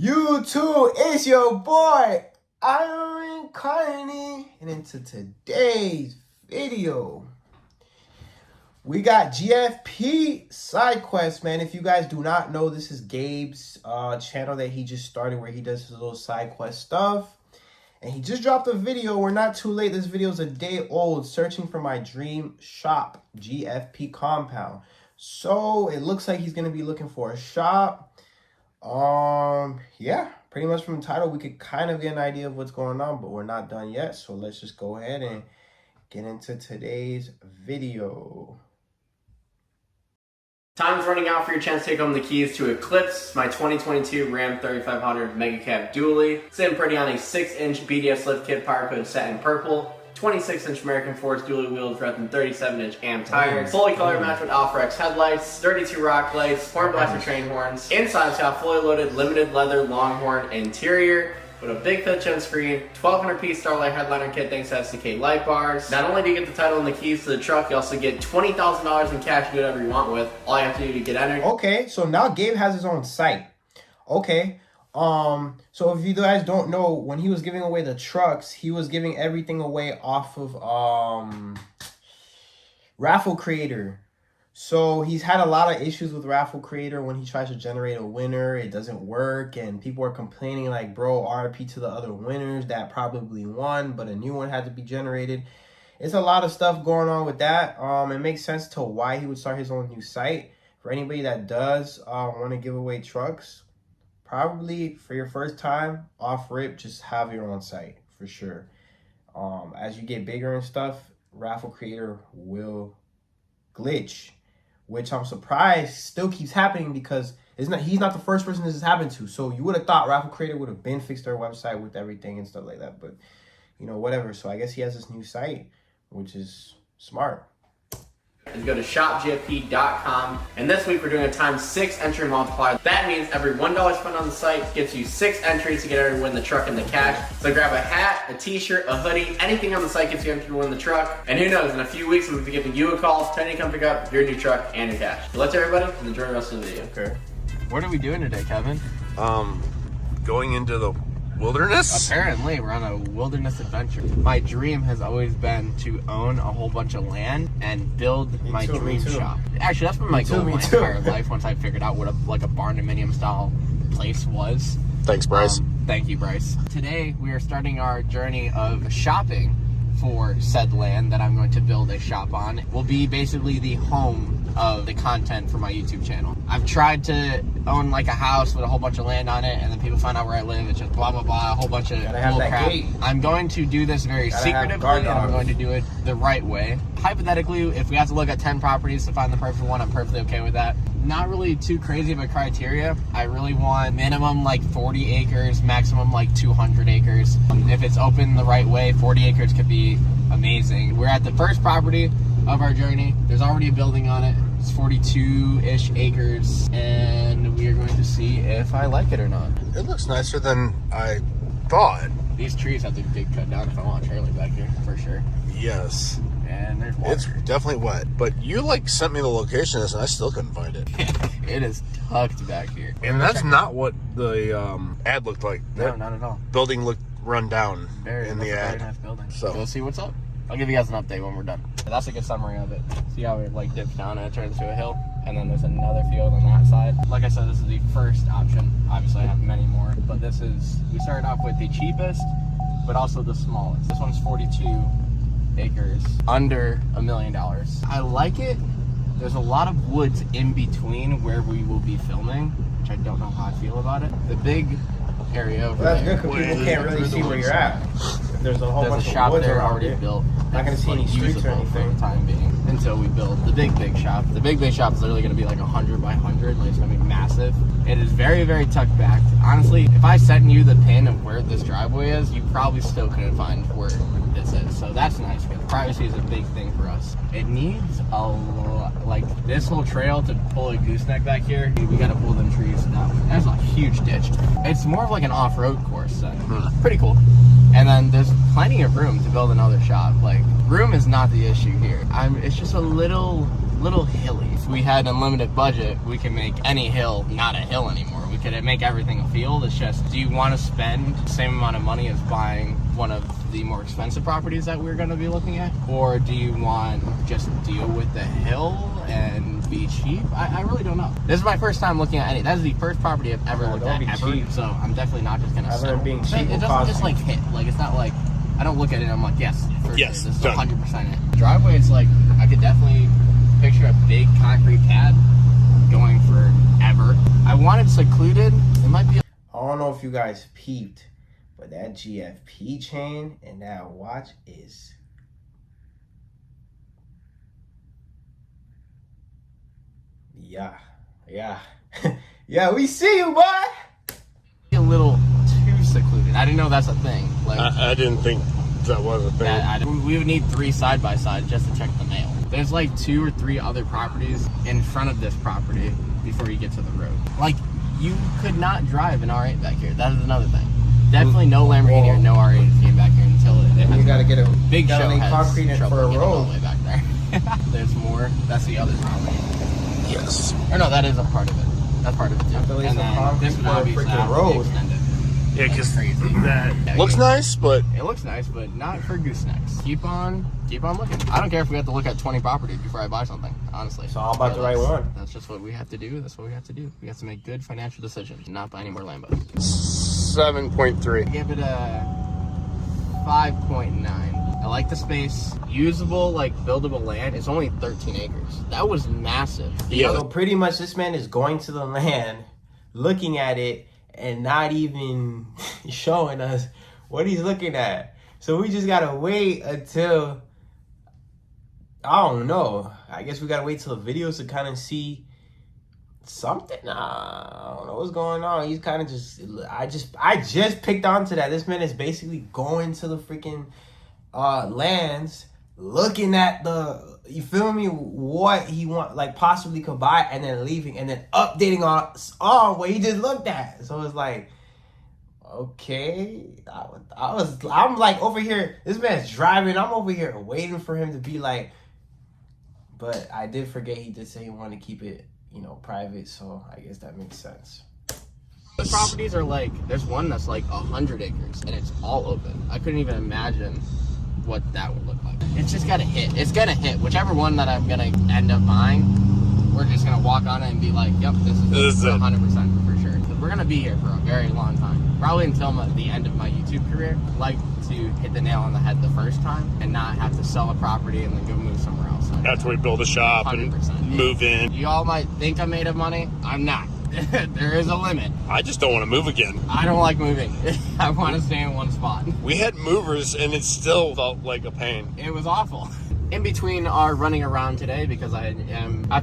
YouTube, it's your boy, Iron Carney. And into today's video, we got GFP side quest, man. If you guys do not know, this is Gabe's channel that he just started where he does his little side quest stuff. And he just dropped a video. We're not too late. This video is a day old. Searching for my dream shop, GFP compound. So it looks like he's going to be looking for a shop. Yeah, pretty much from the title, we could kind of get an idea of what's going on, but we're not done yet. So let's just go ahead and get into today's video. Time's running out for your chance to take home the keys to Eclipse, my 2022 Ram 3500 Mega Cab Dually. Sitting pretty on a 6-inch BDS lift kit power code satin purple. 26-inch American Force dually wheels wrapped in 37-inch AM tires, fully color matched with Alpha X headlights, 32 rock lights, horn blaster train horns. Inside it's got fully loaded limited leather Longhorn interior with a big 5-inch screen, 1200-piece Starlight headliner kit thanks to SDK light bars. Not only do you get the title and the keys to the truck, you also get $20,000 in cash to do whatever you want with. All you have to do to get entered. Okay, so now Gabe has his own site. Okay. So if you guys don't know, when he was giving away the trucks, he was giving everything away off of Raffle Creator. So he's had a lot of issues with Raffle Creator. When he tries to generate a winner, it doesn't work, and people are complaining like, bro, RIP to the other winners that probably won, but a new one had to be generated. It's a lot of stuff going on with that. It makes sense to why he would start his own new site. For anybody that does want to give away trucks, probably for your first time, off rip, just have your own site for sure. As you get bigger and stuff, Raffle Creator will glitch, which I'm surprised still keeps happening because he's not the first person this has happened to. So you would have thought Raffle Creator would have been fixed their website with everything and stuff like that, but you know, whatever. So I guess he has this new site, which is smart. And go to shopgfp.com, and this week we're doing a times 6 entry multiplier. That means every $1 spent on the site gets you 6 entries to get entered to win the truck and the cash. So grab a hat, a t-shirt, a hoodie, anything on the site gets you entered to win the truck. And who knows, in a few weeks we'll be giving you a call, telling you to come pick up your new truck and your cash. So let's everybody enjoy the rest of the video. Okay. What are we doing today, Kevin? Going into the wilderness? Apparently, we're on a wilderness adventure. My dream has always been to own a whole bunch of land and build my dream shop. Actually, that's been my goal my entire life once I figured out what a barn dominium style place was. Thanks, Bryce. Thank you, Bryce. Today, we are starting our journey of shopping for said land that I'm going to build a shop on. It will be basically the home of the content for my YouTube channel. I've tried to own like a house with a whole bunch of land on it, and then people find out where I live. It's just blah blah blah, a whole bunch of bull crap. I'm going to do this very secretively, and I'm going to do it the right way. Hypothetically, if we have to look at 10 properties to find the perfect one, I'm perfectly okay with that. Not really too crazy of a criteria. I really want minimum like 40 acres, maximum like 200 acres. If it's open the right way, 40 acres could be amazing. We're at the first property of our journey. There's already a building on it. It's 42-ish acres, and we are going to see if I like it or not. It looks nicer than I thought. These trees have to get cut down if I want a trailer back here, for sure. Yes. And there's water. It's definitely wet, but you like sent me the location of this and I still couldn't find it. It is tucked back here. And that's not what the ad looked like. No, not at all. Building looked run down In the ad. Very nice building. So we'll see what's up. I'll give you guys an update when we're done. But that's a good summary of it. See how it like dips down and it turns to a hill? And then there's another field on that side. Like I said, this is the first option. Obviously I have many more, but this is, we started off with the cheapest, but also the smallest. This one's 42 acres, under $1 million. I like it. There's a lot of woods in between where we will be filming, which I don't know how I feel about it. The big area over there. That's good because people can't really see where you're at. There's a whole bunch of shop woods there around already it. built. Not gonna see any streets or anything for the time being until we build the big shop. The big shop is literally gonna be like 100 by 100. Like it's gonna be massive. It is very tucked back. Honestly, if I sent you the pin of where this driveway is, you probably still couldn't find where this is. So that's nice because privacy is a big thing for us. It needs a lot, like this whole trail to pull a gooseneck back here. We gotta pull them trees down. There's a huge ditch. It's more of like an off-road course. Pretty cool. And then there's plenty of room to build another shop. Like, room is not the issue here. It's just a little hilly. If we had unlimited budget, we can make any hill not a hill anymore. We could it make everything a field? It's just, do you want to spend the same amount of money as buying one of the more expensive properties that we're going to be looking at? Or do you want just deal with the hill and be cheap? I really don't know. This is my first time looking at any. That is the first property I've ever looked at ever. Cheap. So I'm definitely not just going to settle. Being cheap it doesn't just like hit. Like, it's not like, I don't look at it and I'm like, yes, yes, this is 100% it. Driveway, it's like, I could definitely picture a big concrete pad going forever. I want it secluded. It might be. I don't know if you guys peeped, but that GFP chain and that watch is. Yeah. Yeah, we see you, boy. A little too secluded. I didn't know that's a thing. Like, I didn't think that was a thing. We would need 3 side-by-side just to check the mail. There's like 2 or 3 other properties in front of this property before you get to the road. Like, you could not drive an R8 back here. That is another thing. Definitely no Lamborghini or no R8 came back here until it has. You gotta get a big show has concrete in for a road all the way back there. There's more. That's the other property. Yes. Or no, that is a part of it. That's part of it too. And then this would now be road. Extended. Yeah, because crazy. that looks nice, but it looks nice, but not for goosenecks. Keep on looking. I don't care if we have to look at 20 properties before I buy something. Honestly, it's all about the right one. That's just what we have to do. That's what we have to do. We have to make good financial decisions, not buy any more Lambos. 7.3. Give it a 5.9. I like the space. Usable, like buildable land. It's only 13 acres. That was massive. Yeah. So pretty much, this man is going to the land, looking at it, and not even showing us what he's looking at. So we just gotta wait until, I don't know. I guess we gotta wait till the videos to kind of see something. I don't know what's going on. He's kind of just, I just picked onto that. This man is basically going to the freaking lands, looking at the, you feel me, what he want, like possibly could buy, and then leaving, and then updating on what he just looked at. So it's like, okay, I'm like over here, this man's driving, I'm over here waiting for him to be like, but I did forget he did say he wanted to keep it, you know, private, so I guess that makes sense. The properties are like, there's one that's like 100 acres, and it's all open. I couldn't even imagine what that would look like. It's just gotta hit. It's gonna hit. Whichever one that I'm gonna end up buying, we're just gonna walk on it and be like, yep, this is 100% for sure. Because we're gonna be here for a very long time. Probably until the end of my YouTube career. Like to hit the nail on the head the first time and not have to sell a property and then go move somewhere else. That's where we build a shop 100%. and move in. You all might think I'm made of money. I'm not. There is a limit. I just don't want to move again. I don't like moving. I want to stay in one spot. We had movers and it still felt like a pain. It was awful. In between our running around today, because I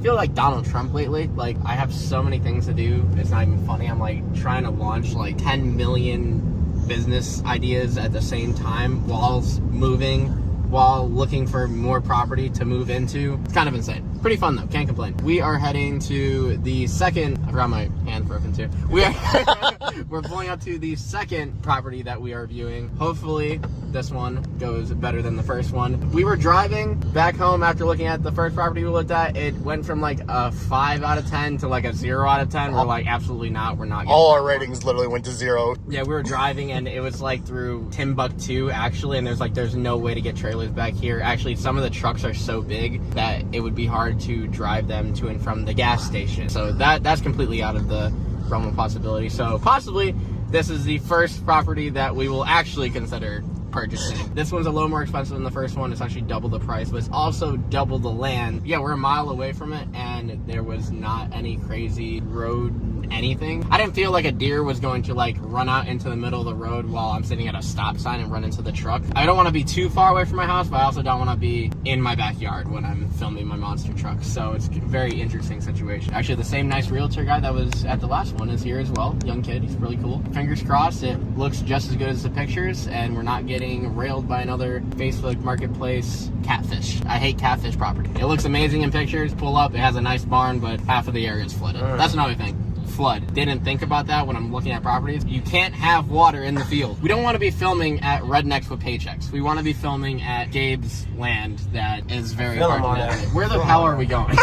feel like Donald Trump lately. Like, I have so many things to do. It's not even funny. I'm like trying to launch like 10 million business ideas at the same time while moving, while looking for more property to move into. It's kind of insane. Pretty fun though, can't complain. We are heading to the second, I forgot my hand broken too. We're pulling up to the second property that we are viewing. Hopefully this one goes better than the first one. We were driving back home after looking at the first property we looked at. It went from like a 5 out of 10 to like a 0 out of 10. We're like, absolutely not. We're not getting all our ratings literally went to 0. Yeah, we were driving and it was like through Timbuktu actually, and there's no way to get trailers back here. Actually, some of the trucks are so big that it would be hard to drive them to and from the gas station. So that's completely out of the realm of possibility. So possibly this is the first property that we will actually consider purchasing. This one's a little more expensive than the first one. It's actually double the price, but it's also double the land. Yeah, we're a mile away from it, and there was not any crazy road anything. I didn't feel like a deer was going to like run out into the middle of the road while I'm sitting at a stop sign and run into the truck. I don't want to be too far away from my house, but I also don't want to be in my backyard when I'm filming my monster truck. So it's a very interesting situation. Actually, the same nice realtor guy that was at the last one is here as well. Young kid, he's really cool. Fingers crossed it looks just as good as the pictures and we're not getting railed by another Facebook Marketplace catfish. I hate catfish property. It looks amazing in pictures. Pull up, it has a nice barn, but half of the area is flooded. That's another thing. Flood. Didn't think about that when I'm looking at properties. You can't have water in the field. We don't want to be filming at Rednecks with Paychecks. We want to be filming at Gabe's land that is very hard to navigate. Where the hell are we going?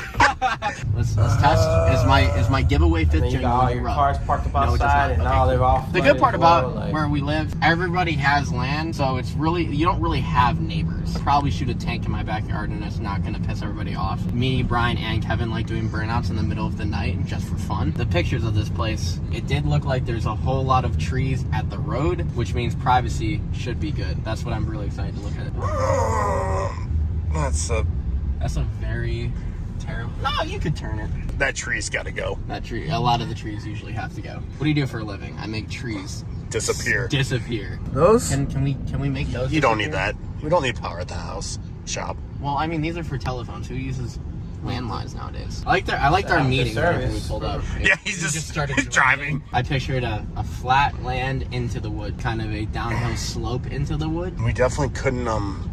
let's test. Is my giveaway fit And then you got all your cars parked up outside, and now they're all The good part about like, where we live, everybody has land, so it's really, you don't really have neighbors. Probably shoot a tank in my backyard, and it's not gonna piss everybody off. Me, Brian, and Kevin like doing burnouts in the middle of the night just for fun. The pictures of this place, it did look like there's a whole lot of trees at the road, which means privacy should be good. That's what I'm really excited to look at. That's a very terrible. No, you could turn it. That tree's got to go. That tree. A lot of the trees usually have to go. What do you do for a living? I make trees Disappear. those? Can we make those? You don't need that. We don't need power at the house shop. Well, I mean, these are for telephones. Who uses landlines nowadays? I liked our meeting when we pulled up. Yeah, he's just started driving. I pictured a flat land into the wood, kind of a downhill slope into the wood. We definitely couldn't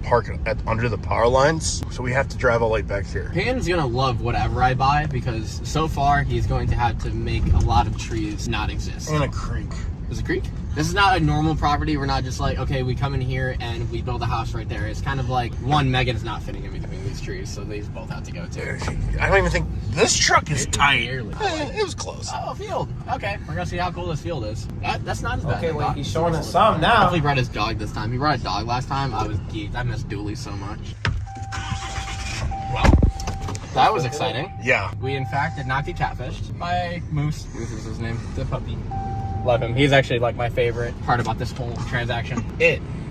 park under the power lines, so we have to drive all the way back here. Pan's gonna love whatever I buy because so far he's going to have to make a lot of trees not exist. And a creek. There's a creek? This is not a normal property. We're not just like, okay, we come in here and we build a house right there. It's kind of like, one, Megan's not fitting in between these trees, so these both have to go too. I don't even think this truck is tight. Barely. It was close. Oh, field. Okay, we're gonna see how cool this field is. That's not as bad. Okay, wait, he's showing us some now. Definitely brought his dog this time. He brought a dog last time. I was geeked. I miss Dooley so much. Wow. That was exciting. Yeah. We, in fact, did not get catfished by Moose. Moose is his name. The puppy. Love him. He's actually like my favorite part about this whole transaction.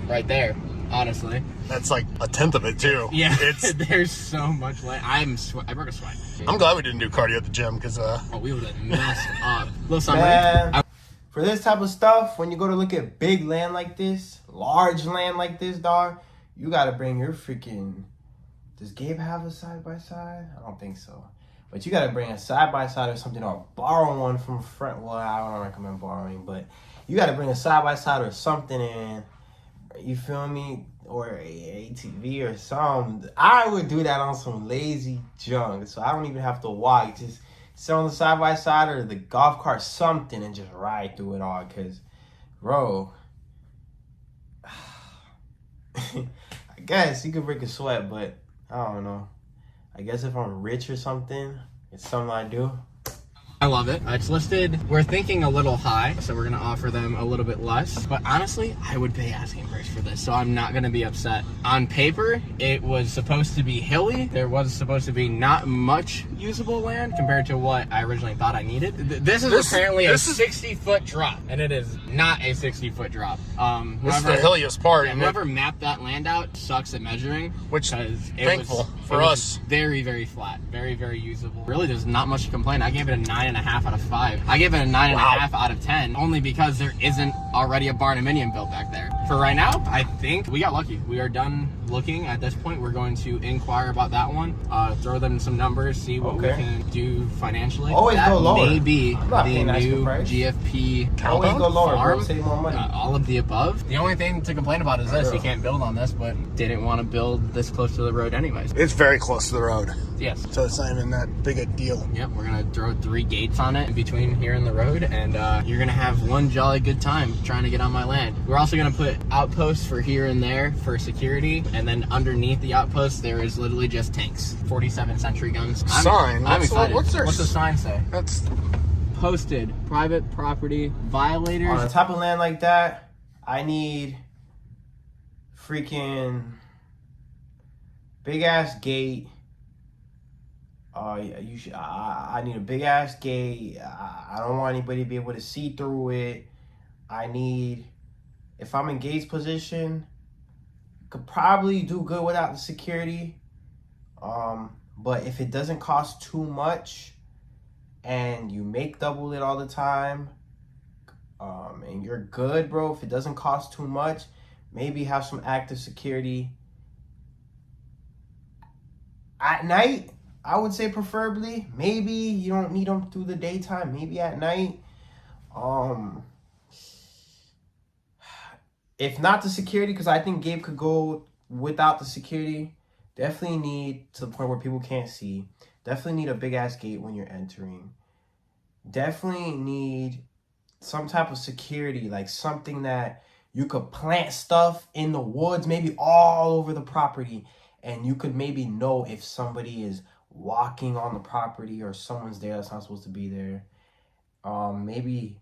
Right there, honestly. That's like a tenth of it too. Yeah, there's so much land. I broke a sweat. I'm glad we didn't do cardio at the gym because we would have messed up. Little summary. Man, for this type of stuff, when you go to look at big land like this, large land like this, dog, you gotta bring your freaking. Does Gabe have a side-by-side? I don't think so. But you gotta bring a side-by-side or something, or borrow one from a friend. Well, I don't recommend borrowing, but you gotta bring a side-by-side or something in. You feel me? Or a ATV or something. I would do that on some lazy junk, so I don't even have to walk. Just sit on the side-by-side or the golf cart, something, and just ride through it all. Cause, bro, I guess you could break a sweat, but I don't know. I guess if I'm rich or something, it's something I do. I love it. It's listed, we're thinking a little high, so we're going to offer them a little bit less. But honestly, I would pay asking price for this, so I'm not going to be upset. On paper, it was supposed to be hilly. There was supposed to be not much usable land compared to what I originally thought I needed. This is apparently a 60-foot drop, and it is not a 60-foot drop. this is the hilliest part. Yeah, whoever mapped that land out sucks at measuring. Which, thankful was, for us. Very, very flat. Very, very usable. Really, there's not much to complain. I gave it a 9.5 out of 5. I gave it a 9.5 out of 10, only because there isn't already a barnuminium built back there. For right now, I think we got lucky. We are done looking at this point. We're going to inquire about that one, throw them some numbers, see what we can do financially. Always that go lower. may be the new price. GFP Always go lower, farm. bro. Save more money. All of the above. The only thing to complain about is this. You can't build on this, but didn't want to build this close to the road anyways. It's very close to the road. Yes. So it's not even that big a deal. Yep, we're going to throw 3 gates on it in between here and the road, and you're going to have one jolly good time trying to get on my land. We're also going to put outposts for here and there for security, and then underneath the outposts, there is literally just tanks. 47th century guns. I'm excited. What's the sign say? That's posted. Private property violators. On a type of land like that, I need freaking big ass gate. I need a big ass gate. I don't want anybody to be able to see through it. I need, if I'm in Gabe's position, could probably do good without the security. But if it doesn't cost too much and you make double it all the time, and you're good, bro, if it doesn't cost too much, maybe have some active security at night. I would say preferably. Maybe you don't need them through the daytime. Maybe at night. If not the security, because I think Gabe could go without the security. Definitely need to the point where people can't see. Definitely need a big ass gate when you're entering. Definitely need some type of security, like something that you could plant stuff in the woods, maybe all over the property, and you could maybe know if somebody is walking on the property or someone's there that's not supposed to be there. Maybe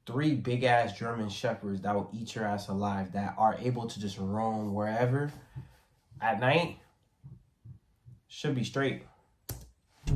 3 big ass German shepherds that will eat your ass alive, that are able to just roam wherever at night. Should be straight.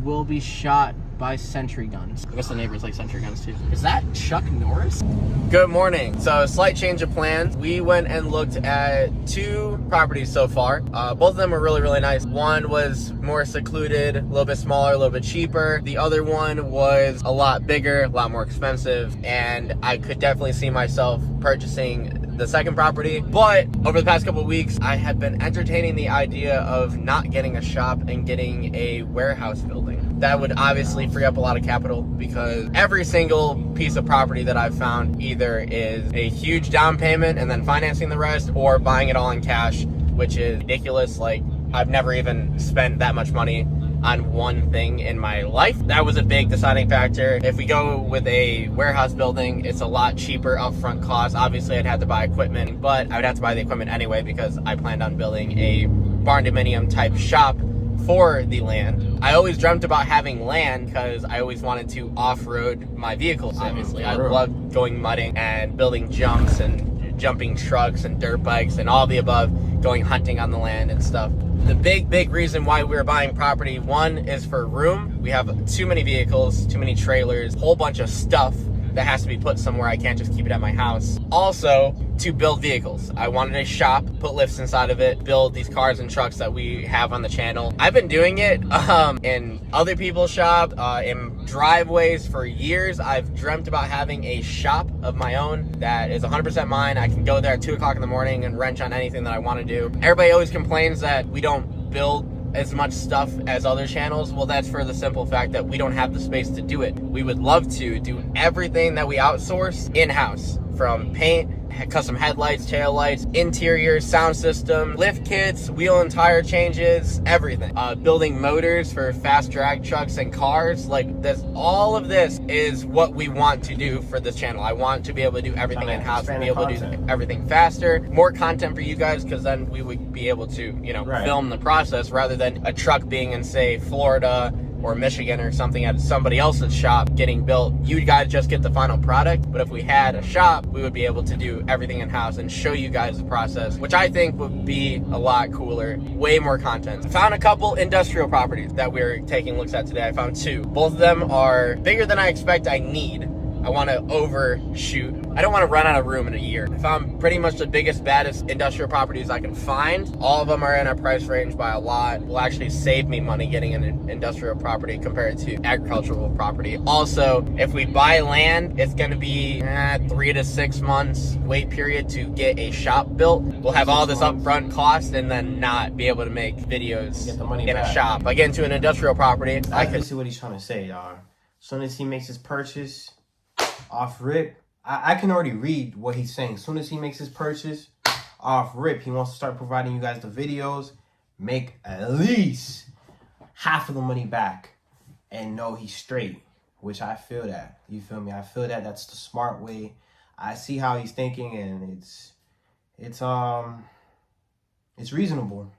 Will be shot by sentry guns. I guess the neighbors like sentry guns too. Is that Chuck Norris? Good morning. So, slight change of plans. We went and looked at 2 properties so far. Both of them were really, really nice. One was more secluded, a little bit smaller, a little bit cheaper. The other one was a lot bigger, a lot more expensive, and I could definitely see myself purchasing the second property. But over the past couple of weeks, I had been entertaining the idea of not getting a shop and getting a warehouse building. That would obviously free up a lot of capital, because every single piece of property that I've found either is a huge down payment and then financing the rest, or buying it all in cash, which is ridiculous. Like, I've never even spent that much money on one thing in my life. That was a big deciding factor. If we go with a warehouse building, it's a lot cheaper upfront cost. Obviously, I'd have to buy equipment, but I would have to buy the equipment anyway because I planned on building a barn dominium type shop for the land. I always dreamt about having land because I always wanted to off-road my vehicles, obviously. I love going mudding and building jumps and jumping trucks and dirt bikes and all the above, going hunting on the land and stuff. The big reason why we're buying property, one, is for room. We have too many vehicles, too many trailers, a whole bunch of stuff that has to be put somewhere. I can't just keep it at my house. Also, to build vehicles. I wanted a shop, put lifts inside of it, build these cars and trucks that we have on the channel. I've been doing it in other people's shop, in driveways for years. I've dreamt about having a shop of my own that is 100% mine. I can go there at 2 o'clock in the morning and wrench on anything that I want to do. Everybody always complains that we don't build as much stuff as other channels. Well, that's for the simple fact that we don't have the space to do it. We would love to do everything that we outsource in-house, from paint, custom headlights, tail lights, interior, sound system, lift kits, wheel and tire changes, everything. Building motors for fast drag trucks and cars. Like, this, all of this is what we want to do for this channel. I want to be able to do everything in-house, and be able to do everything faster, more content for you guys, because then we would be able to, you know, film the process rather than a truck being in, say, Florida or Michigan or something at somebody else's shop getting built. You guys just get the final product. But if we had a shop, we would be able to do everything in-house and show you guys the process, which I think would be a lot cooler, way more content. I found a couple industrial properties that we're taking looks at today. I found 2. Both of them are bigger than I expect I need. I want to overshoot. I don't want to run out of room in a year. I found pretty much the biggest, baddest industrial properties I can find. All of them are in our price range by a lot. Will actually save me money getting an industrial property compared to agricultural property. Also, if we buy land, it's going to be 3 to 6 months wait period to get a shop built. We'll have all this upfront cost and then not be able to make videos in a shop. I get into an industrial property. I can see what he's trying to say, y'all. As soon as he makes his purchase, off rip, I can already read what he's saying. As soon as he makes his purchase, off rip, he wants to start providing you guys the videos, make at least half of the money back, and know he's straight, which I feel that. You feel me? I feel that that's the smart way. I see how he's thinking, and it's reasonable.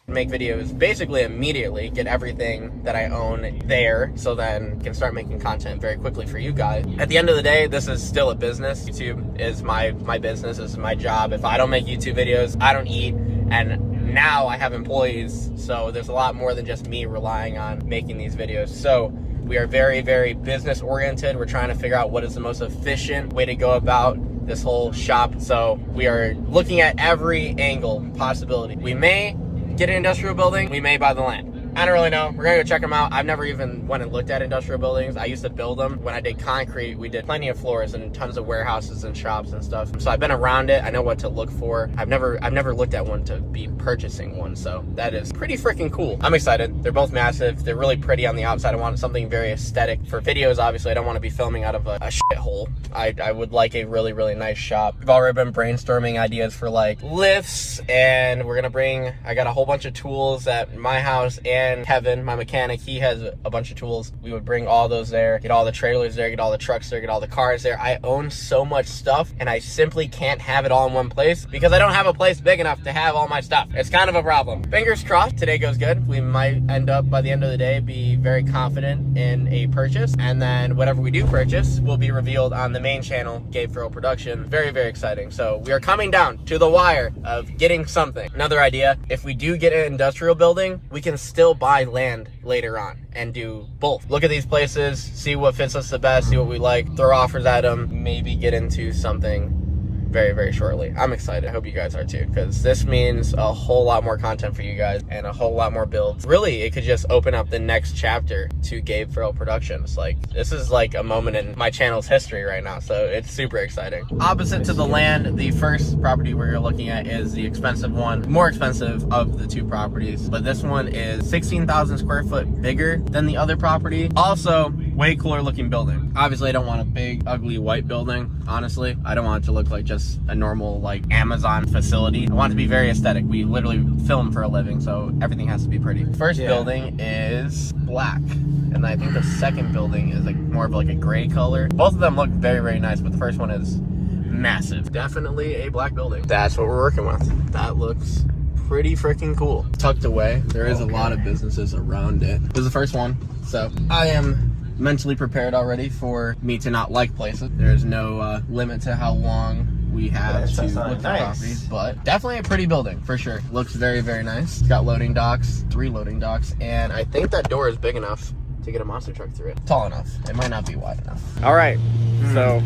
Make videos basically immediately, get everything that I own there, so then can start making content very quickly for you guys. At the end of the day, this is still a business. YouTube is my business, this is my job. If I don't make YouTube videos, I don't eat. And now I have employees, so there's a lot more than just me relying on making these videos. So we are very, very business oriented. We're trying to figure out what is the most efficient way to go about this whole shop. So we are looking at every angle possibility. We may get an industrial building, we may buy the land. I don't really know. We're gonna go check them out. I've never even went and looked at industrial buildings. I used to build them. When I did concrete, we did plenty of floors and tons of warehouses and shops and stuff. So I've been around it. I know what to look for. I've never looked at one to be purchasing one. So that is pretty freaking cool. I'm excited. They're both massive. They're really pretty on the outside. I want something very aesthetic. For videos, obviously, I don't want to be filming out of a shithole. I would like a really, really nice shop. We've already been brainstorming ideas for like lifts, and we're gonna I got a whole bunch of tools at my house and and Kevin, my mechanic, he has a bunch of tools. We would bring all those there, get all the trailers there, get all the trucks there, get all the cars there. I own so much stuff, and I simply can't have it all in one place because I don't have a place big enough to have all my stuff. It's kind of a problem. Fingers crossed, today goes good. We might end up, by the end of the day, be very confident in a purchase, and then whatever we do purchase will be revealed on the main channel, Gabe Farrell Production. Very, very exciting. So we are coming down to the wire of getting something. Another idea, if we do get an industrial building, we can still buy land later on and do both. Look at these places, see what fits us the best, see what we like, throw offers at them, maybe get into something very, very shortly. I'm excited. I hope you guys are too, because this means a whole lot more content for you guys and a whole lot more builds. Really, it could just open up the next chapter to Gabe Farrell Productions. Like, this is like a moment in my channel's history right now, so it's super exciting. Opposite to the land, the first property we're looking at is the expensive one, more expensive of the two properties, but this one is 16,000 square foot bigger than the other property. Also, way cooler looking building. Obviously, I don't want a big, ugly white building, honestly. I don't want it to look like just a normal like Amazon facility. I want it to be very aesthetic. We literally film for a living, so everything has to be pretty. First building is black, and I think the second building is like more of like a gray color. Both of them look very, very nice, but the first one is massive. Definitely a black building. That's what we're working with. That looks pretty freaking cool. Tucked away. There is a lot of businesses around it. This is the first one, so I am mentally prepared already for me to not like places. There's no limit to how long we have to look for properties, but definitely a pretty building for sure. Looks very, very nice. It's got loading docks, 3 loading docks, and I think that door is big enough to get a monster truck through it. Tall enough. It might not be wide enough. All right, so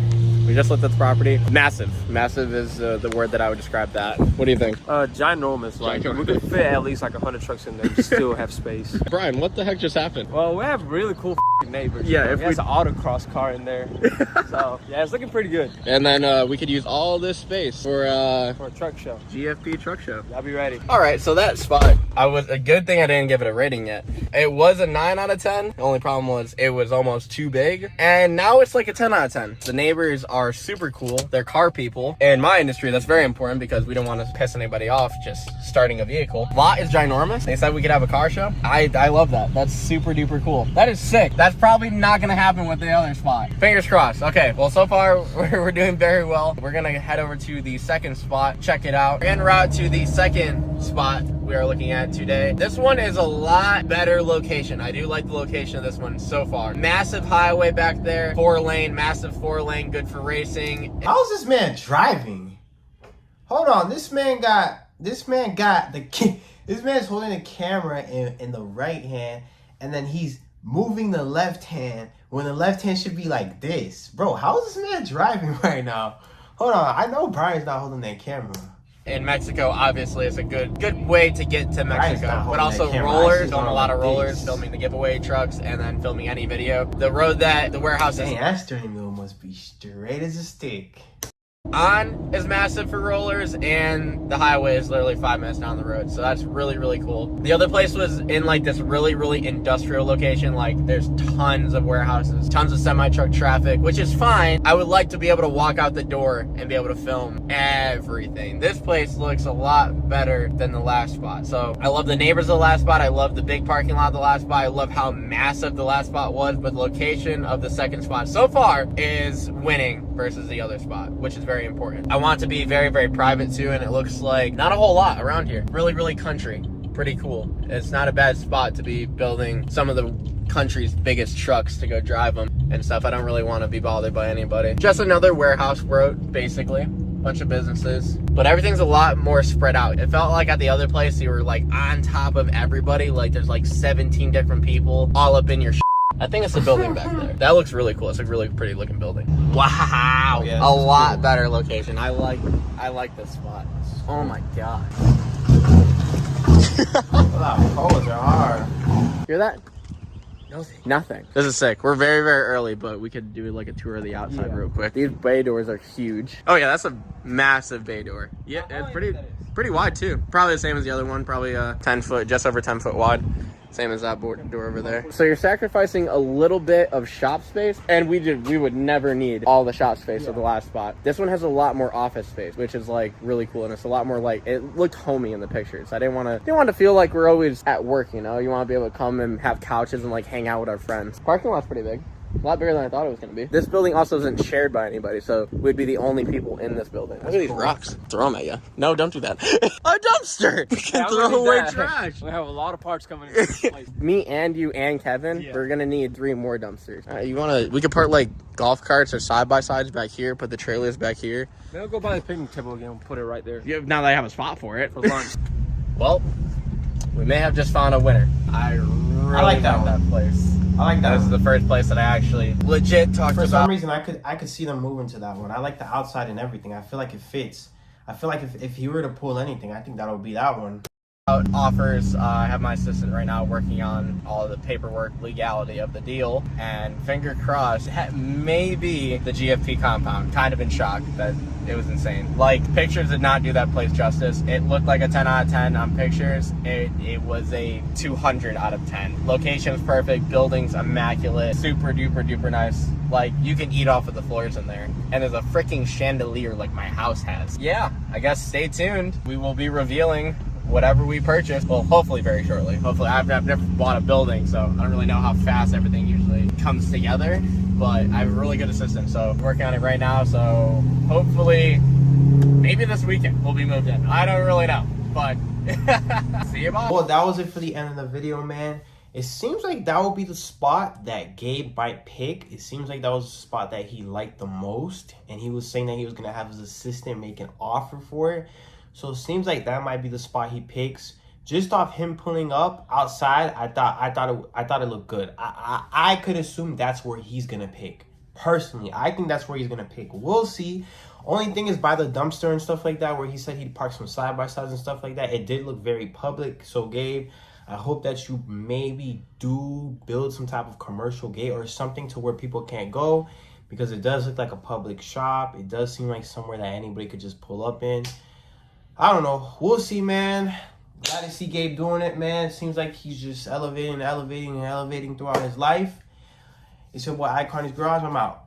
we just looked at the property. Massive. Massive is the word that I would describe that. What do you think? Ginormous. Like, we could fit at least like 100 trucks in there and still have space. Brian, what the heck just happened? Well, we have really cool neighbors. Yeah, if there's an autocross car in there. So, yeah, it's looking pretty good. And then we could use all this space for a truck show. GFP truck show. I'll be ready. All right, so that spot, a good thing I didn't give it a rating yet. It was a 9 out of 10. The only problem was it was almost too big. And now it's like a 10 out of 10. The neighbors are super cool. They're car people. In my industry, that's very important because we don't want to piss anybody off just starting a vehicle. Lot is ginormous. They said we could have a car show. I love that. That's super duper cool. That is sick. That's probably not going to happen with the other spot. Fingers crossed. Okay, well, so far we're doing very well. We're going to head over to the second spot, check it out. We're en route to the second spot we are looking at today. This one is a lot better location. I do like the location of this one so far. Massive highway back there, 4-lane, massive 4-lane, good for racing. How's this man driving? Hold on, this man got this man's holding the camera in the right hand, and then he's moving the left hand when the left hand should be like this. Bro, how is this man driving right now? Hold on, I know Brian's not holding that camera. In Mexico, obviously, it's a good way to get to Mexico. But also that rollers, filming a lot of rollers, filming the giveaway trucks, and then filming any video. The road that the warehouse is that steering wheel must be straight as a stick. on is massive for rollers, and the highway is literally 5 minutes down the road, so that's really, really cool. The other place was in like this really, really industrial location. Like, there's tons of warehouses, tons of semi-truck traffic, which is fine. I would like to be able to walk out the door and be able to film everything. This place looks a lot better than the last spot. So I love the neighbors of the last spot. I love the big parking lot of the last spot. I love how massive the last spot was, but the location of the second spot so far is winning versus the other spot, which is very important. I want it to be very, very private too, and it looks like not a whole lot around here. Really, really country. Pretty cool. It's not a bad spot to be building some of the country's biggest trucks to go drive them and stuff. I don't really want to be bothered by anybody. Just another warehouse road, basically. Bunch of businesses, but everything's a lot more spread out. It felt like at the other place you were like on top of everybody. Like there's like 17 different people all up in your I think it's the building back there. That looks really cool. It's a really pretty looking building. Wow. Yeah, a lot cool. Better location. I like this spot. Oh my god. Wow, poles are hard. Hear that? Nothing. This is sick. We're very, very early, but we could do like a tour of the outside real quick. These bay doors are huge. Oh yeah, that's a massive bay door. Yeah, it's pretty wide too. Probably the same as the other one. Probably 10 foot, just over 10 foot wide. Same as that door over there. So you're sacrificing a little bit of shop space, and we would never need all the shop space of the last spot. This one has a lot more office space, which is like really cool, and it's a lot more like, it looked homey in the pictures. I didn't want to feel like we're always at work, you know? You want to be able to come and have couches and like hang out with our friends. Parking lot's pretty big. A lot bigger than I thought it was going to be. This building also isn't shared by anybody, so we'd be the only people in this building. Look at these rocks. Throw them at you. No, don't do that. A dumpster! We can throw away trash. We have a lot of parts coming in this place. Me and you and Kevin, we're going to need 3 more dumpsters. We could park like golf carts or side-by-sides back here, put the trailers back here. Maybe I'll go buy the picnic table again and put it right there. Yeah, now that I have a spot for it. For lunch. Well, we may have just found a winner. I really like that place. I like that. This is the first place that I actually legit talked about. For some reason, I could see them moving to that one. I like the outside and everything. I feel like it fits. I feel like if he were to pull anything, I think that would be that one. Offers. I have my assistant right now working on all of the paperwork, legality of the deal, and finger crossed, maybe the GFP compound. Kind of in shock that it was insane. Like, pictures did not do that place justice. It looked like a 10 out of 10 on pictures. It was a 200 out of 10. Location's perfect, building's immaculate, super duper duper nice. Like, you can eat off of the floors in there. And there's a freaking chandelier like my house has. Yeah, I guess stay tuned. We will be revealing whatever we purchase, well, hopefully very shortly. Hopefully, I've never bought a building, so I don't really know how fast everything usually comes together, but I have a really good assistant, so I'm working on it right now, so hopefully, maybe this weekend we'll be moved in. I don't really know, but see you, Bob. Well, that was it for the end of the video, man. It seems like that would be the spot that Gabe might pick. It seems like that was the spot that he liked the most, and he was saying that he was going to have his assistant make an offer for it. So it seems like that might be the spot he picks. Just off him pulling up outside, I thought it looked good. I could assume that's where he's gonna pick. Personally, I think that's where he's gonna pick. We'll see. Only thing is by the dumpster and stuff like that, where he said he'd park some side by sides and stuff like that. It did look very public. So Gabe, I hope that you maybe do build some type of commercial gate or something to where people can't go, because it does look like a public shop. It does seem like somewhere that anybody could just pull up in. I don't know. We'll see, man. Glad to see Gabe doing it, man. Seems like he's just elevating throughout his life. It's your boy Icon's Garage. I'm out.